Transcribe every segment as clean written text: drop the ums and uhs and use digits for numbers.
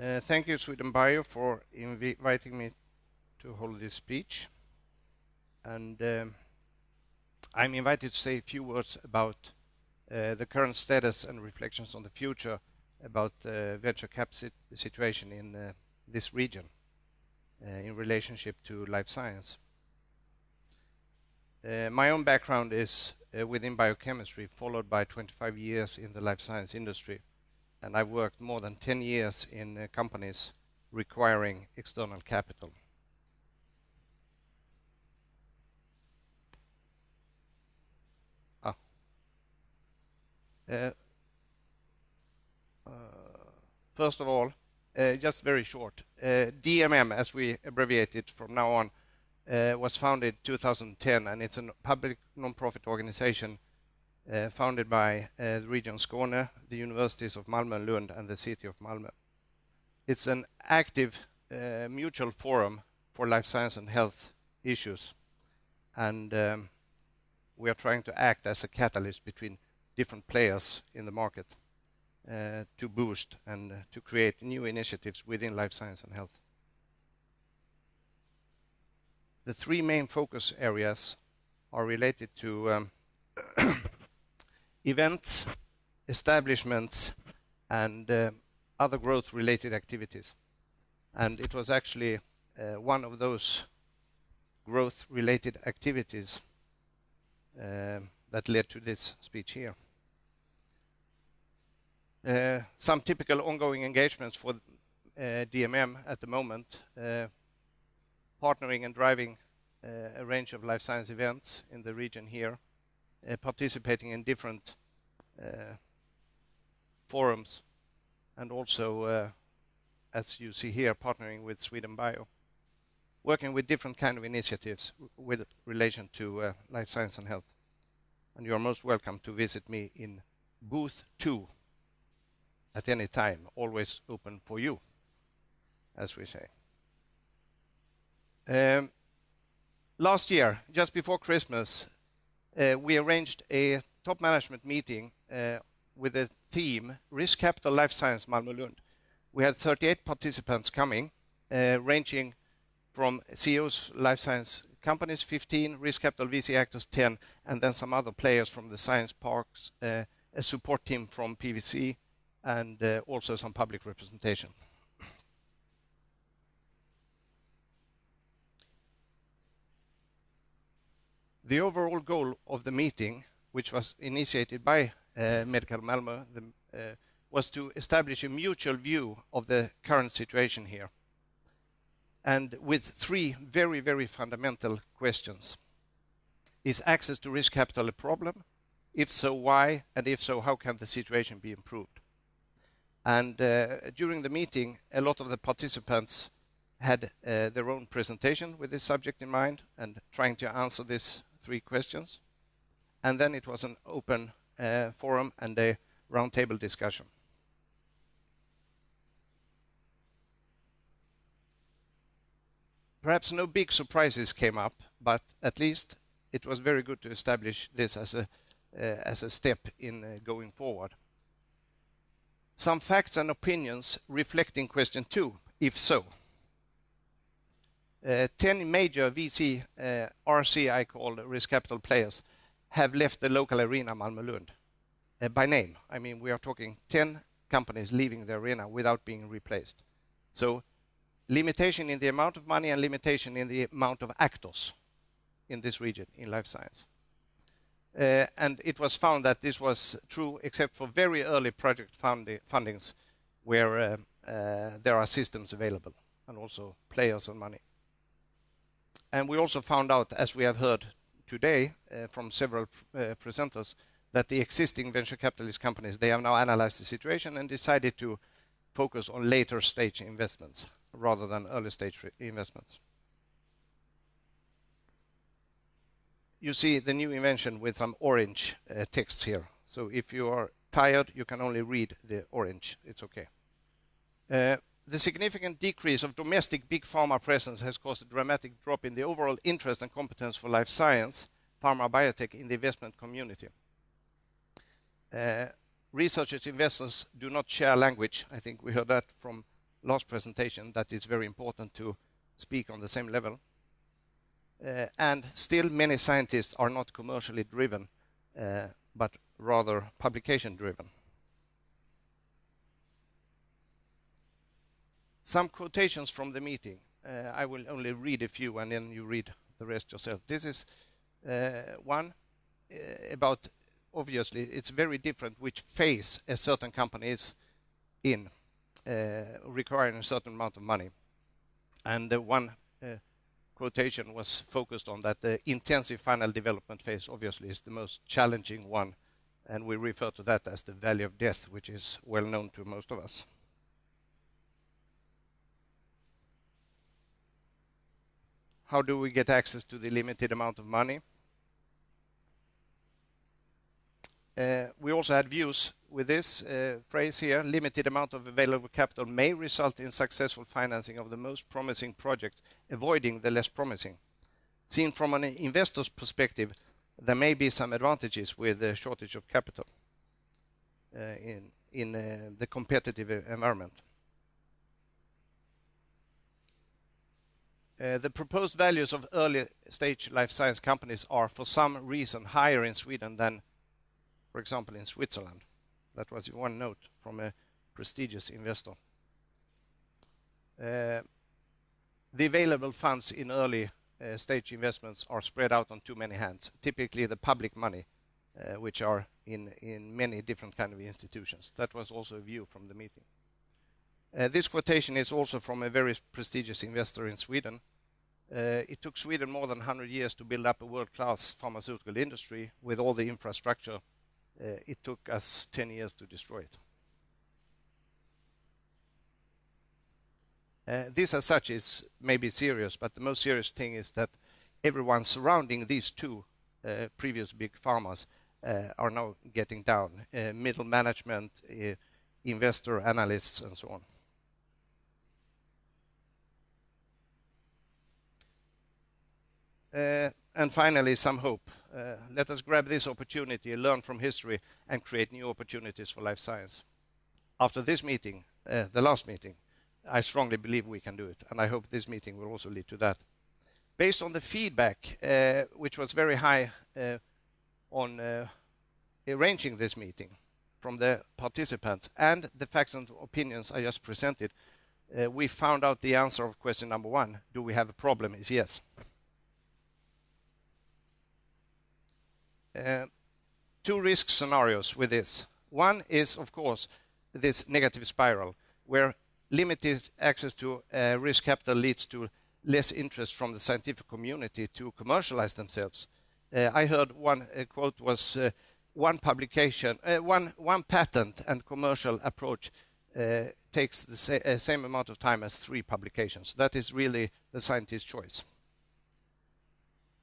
Thank you, Sweden Bio, for inviting me to hold this speech. And I'm invited to say a few words about the current status and reflections on the future about the venture cap situation in this region in relationship to life science. My own background is within biochemistry, followed by 25 years in the life science industry. And I've worked more than 10 years in companies requiring external capital. First of all, just very short, DMM, as we abbreviate it from now on, was founded 2010, and it's a public non-profit organization founded by the region Skåne, the universities of Malmö-Lund and the city of Malmö. It's an active mutual forum for life science and health issues, and we are trying to act as a catalyst between different players in the market to boost and to create new initiatives within life science and health. The three main focus areas are related to events, establishments, and other growth-related activities. And it was actually one of those growth-related activities that led to this speech here. Some typical ongoing engagements for DMM at the moment, partnering and driving a range of life science events in the region here, participating in different forums, and also, as you see here, partnering with Sweden Bio, working with different kind of initiatives with relation to life science and health. And you are most welcome to visit me in booth 2 at any time, always open for you, as we say. Last year, just before Christmas, we arranged a top management meeting with the theme Risk Capital Life Science Malmö-Lund. We had 38 participants coming, ranging from CEOs life science companies 15, risk capital VC actors 10, and then some other players from the science parks, a support team from PVC, and also some public representation. The overall goal of the meeting, which was initiated by Medical Malmö, was to establish a mutual view of the current situation here, and with three very, very fundamental questions. Is access to risk capital a problem? If so, why? And if so, how can the situation be improved? And during the meeting, a lot of the participants had their own presentation with this subject in mind and trying to answer these three questions. And then it was an open forum and a roundtable discussion. Perhaps no big surprises came up, but at least it was very good to establish this as a step in going forward. Some facts and opinions reflecting question 2, if so. 10 major VC, RC I call risk capital players, have left the local arena Malmö-Lund. By name, I mean we are talking 10 companies leaving the arena without being replaced. So limitation in the amount of money and limitation in the amount of actors in this region in life science. And it was found that this was true except for very early project fundings where there are systems available and also players and money. And we also found out, as we have heard today from several presenters, that the existing venture capitalist companies, they have now analyzed the situation and decided to focus on later stage investments rather than early stage investments. You see the new invention with some orange text here. So if you are tired, you can only read the orange. It's okay. The significant decrease of domestic big pharma presence has caused a dramatic drop in the overall interest and competence for life science, pharma biotech in the investment community. Researchers, investors do not share language. I think we heard that from last presentation that it's very important to speak on the same level. And still many scientists are not commercially driven, but rather publication driven. Some quotations from the meeting. I will only read a few and then you read the rest yourself. This is one about, obviously, it's very different which phase a certain company is in, requiring a certain amount of money. And one quotation was focused on that the intensive final development phase obviously is the most challenging one, and we refer to that as the valley of death, which is well known to most of us. How do we get access to the limited amount of money? We also had views with this phrase here: limited amount of available capital may result in successful financing of the most promising projects, avoiding the less promising. Seen from an investor's perspective, there may be some advantages with the shortage of capital in the competitive environment. The proposed values of early stage life science companies are for some reason higher in Sweden than, for example, in Switzerland. That was one note from a prestigious investor. The available funds in early stage investments are spread out on too many hands, typically the public money, which are in many different kind of institutions. That was also a view from the meeting. This quotation is also from a very prestigious investor in Sweden. It took Sweden more than 100 years to build up a world-class pharmaceutical industry with all the infrastructure. It took us 10 years to destroy it. This as such is maybe serious, but the most serious thing is that everyone surrounding these two previous big pharmas are now getting down. Middle management, investor, analysts, and so on. And finally, some hope. Let us grab this opportunity, learn from history, and create new opportunities for life science. After this meeting, the last meeting, I strongly believe we can do it, and I hope this meeting will also lead to that. Based on the feedback, which was very high on arranging this meeting from the participants and the facts and opinions I just presented, we found out the answer of question number 1, do we have a problem, is yes. Two risk scenarios with this. One is, of course, this negative spiral, where limited access to risk capital leads to less interest from the scientific community to commercialize themselves. I heard one quote was one publication, one patent and commercial approach takes the same amount of time as 3 publications. That is really the scientist's choice.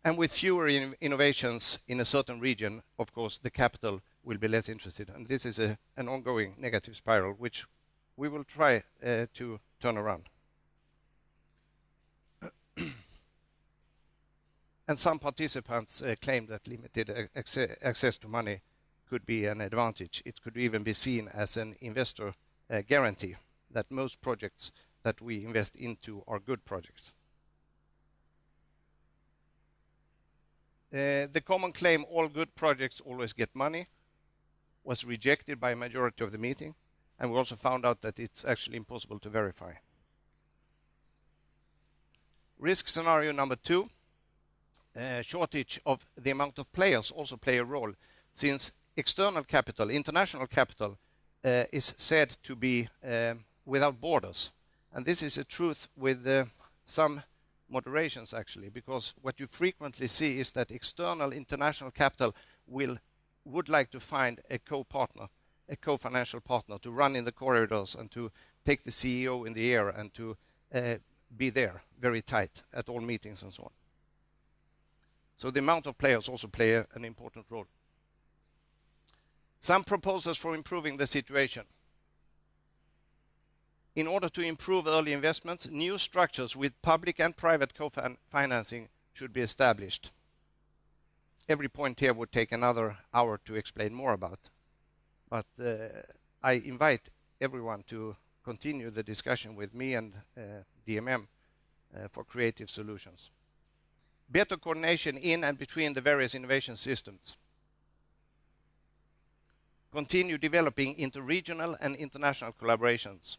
And with fewer innovations in a certain region, of course, the capital will be less interested. And this is an ongoing negative spiral, which we will try to turn around. And some participants claim that limited access to money could be an advantage. It could even be seen as an investor guarantee that most projects that we invest into are good projects. The common claim, all good projects always get money, was rejected by a majority of the meeting, and we also found out that it's actually impossible to verify. Risk scenario number 2, shortage of the amount of players also play a role, since external capital, international capital, is said to be without borders. And this is a truth with some moderations actually, because what you frequently see is that external international capital would like to find a co-partner, a co-financial partner to run in the corridors and to take the CEO in the air and to be there very tight at all meetings and so on. So the amount of players also play an important role. Some proposals for improving the situation. In order to improve early investments, new structures with public and private co-financing should be established. Every point here would take another hour to explain more about. But I invite everyone to continue the discussion with me and DMM for creative solutions. Better coordination in and between the various innovation systems. Continue developing interregional and international collaborations.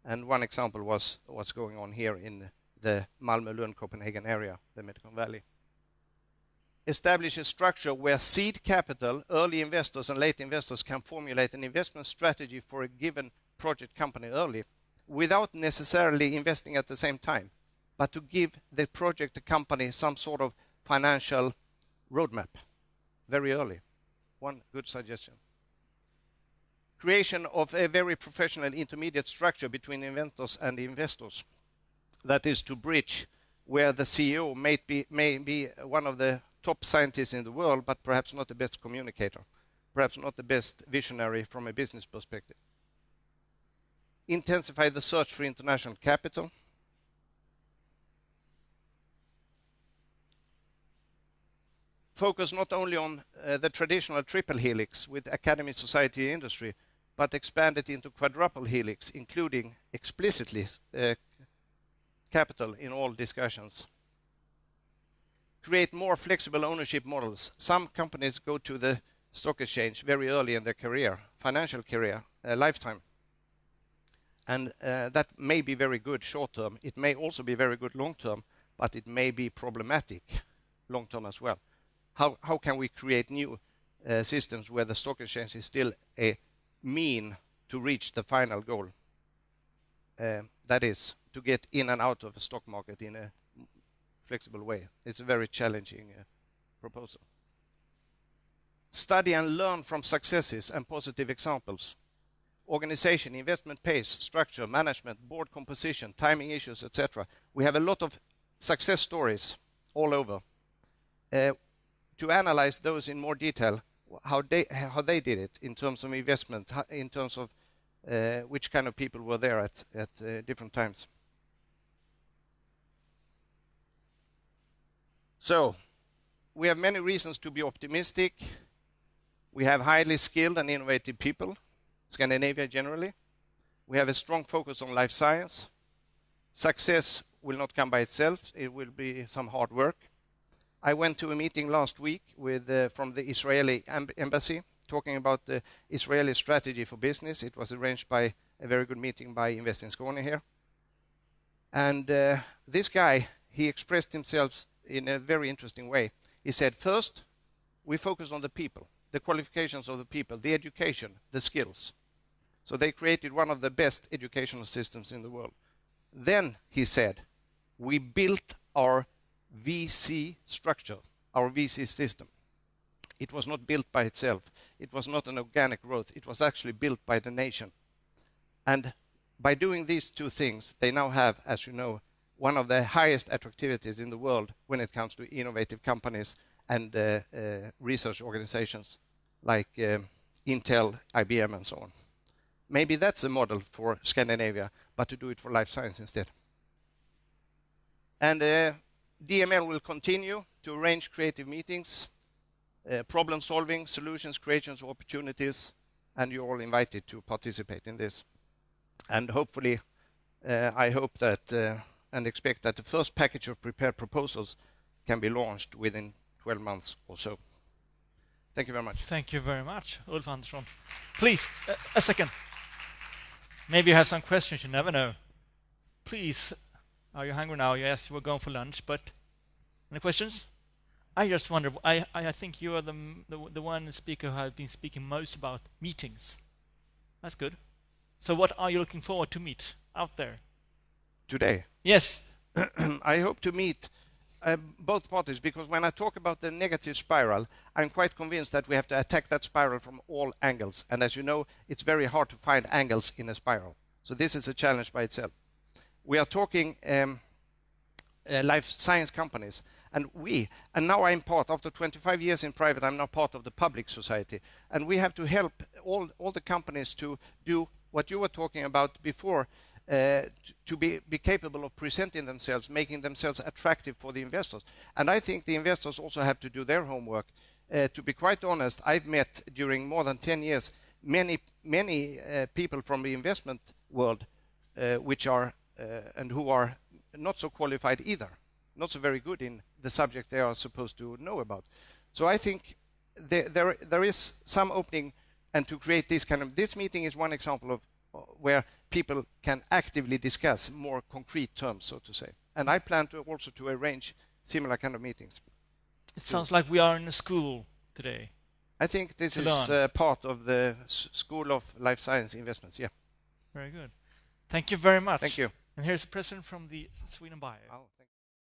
And one example was what's going on here in the Malmö-Lund Copenhagen area, the Medicon Valley. Establish a structure where seed capital, early investors and late investors can formulate an investment strategy for a given project company early without necessarily investing at the same time, but to give the project, the company, some sort of financial roadmap very early. One good suggestion. Creation of a very professional intermediate structure between inventors and investors. That is to bridge where the CEO may be one of the top scientists in the world, but perhaps not the best communicator, perhaps not the best visionary from a business perspective. Intensify the search for international capital. Focus not only on the traditional triple helix with academy, society, industry, but expand it into quadruple helix, including explicitly capital in all discussions. Create more flexible ownership models. Some companies go to the stock exchange very early in their career, financial career, lifetime. And that may be very good short term. It may also be very good long term, but it may be problematic long term as well. How can we create new systems where the stock exchange is still a mean to reach the final goal? That is, to get in and out of the stock market in a flexible way. It's a very challenging proposal. Study and learn from successes and positive examples. Organization, investment pace, structure, management, board composition, timing issues, etc. We have a lot of success stories all over. To analyze those in more detail, how they did it in terms of investment, in terms of which kind of people were there at different times. So, we have many reasons to be optimistic. We have highly skilled and innovative people, Scandinavia generally. We have a strong focus on life science. Success will not come by itself. It will be some hard work. I went to a meeting last week with from the Israeli embassy, talking about the Israeli strategy for business. It was arranged by a very good meeting by Medicinska here. And this guy, he expressed himself in a very interesting way. He said, first, we focus on the people, the qualifications of the people, the education, the skills. So they created one of the best educational systems in the world. Then, he said, we built our VC structure, our VC system. It was not built by itself. It was not an organic growth. It was actually built by the nation. And by doing these two things, they now have, as you know, one of the highest attractivities in the world when it comes to innovative companies and research organizations like Intel, IBM, and so on. Maybe that's a model for Scandinavia, but to do it for life science instead. And DML will continue to arrange creative meetings, problem solving, solutions, creations, opportunities, and you're all invited to participate in this. And hopefully, I hope that and expect that the first package of prepared proposals can be launched within 12 months or so. Thank you very much. Thank you very much, Ulf Andersson. Please, a second. Maybe you have some questions, you never know. Please, are you hungry now? Yes, you were going for lunch, but any questions? I just wonder, I think you are the one speaker who has been speaking most about meetings. That's good. So what are you looking forward to meet out there? Today? Yes. I hope to meet both parties, because when I talk about the negative spiral, I'm quite convinced that we have to attack that spiral from all angles. And as you know, it's very hard to find angles in a spiral. So this is a challenge by itself. We are talking life science companies. And now I'm part, after 25 years in private, I'm now part of the public society. And we have to help all the companies to do what you were talking about before, to be capable of presenting themselves, making themselves attractive for the investors. And I think the investors also have to do their homework. To be quite honest, I've met during more than 10 years many people from the investment world which are and who are not so qualified either, not so very good in the subject they are supposed to know about. So I think there is some opening, and to create this meeting is one example of where people can actively discuss more concrete terms, so to say. And I plan to also to arrange similar kind of meetings. It sounds like we are in a school today. I think this is part of the School of Life Science Investments. Yeah. Very good. Thank you very much. Thank you. And here's a present from the Sweden Bio. Oh, thank you.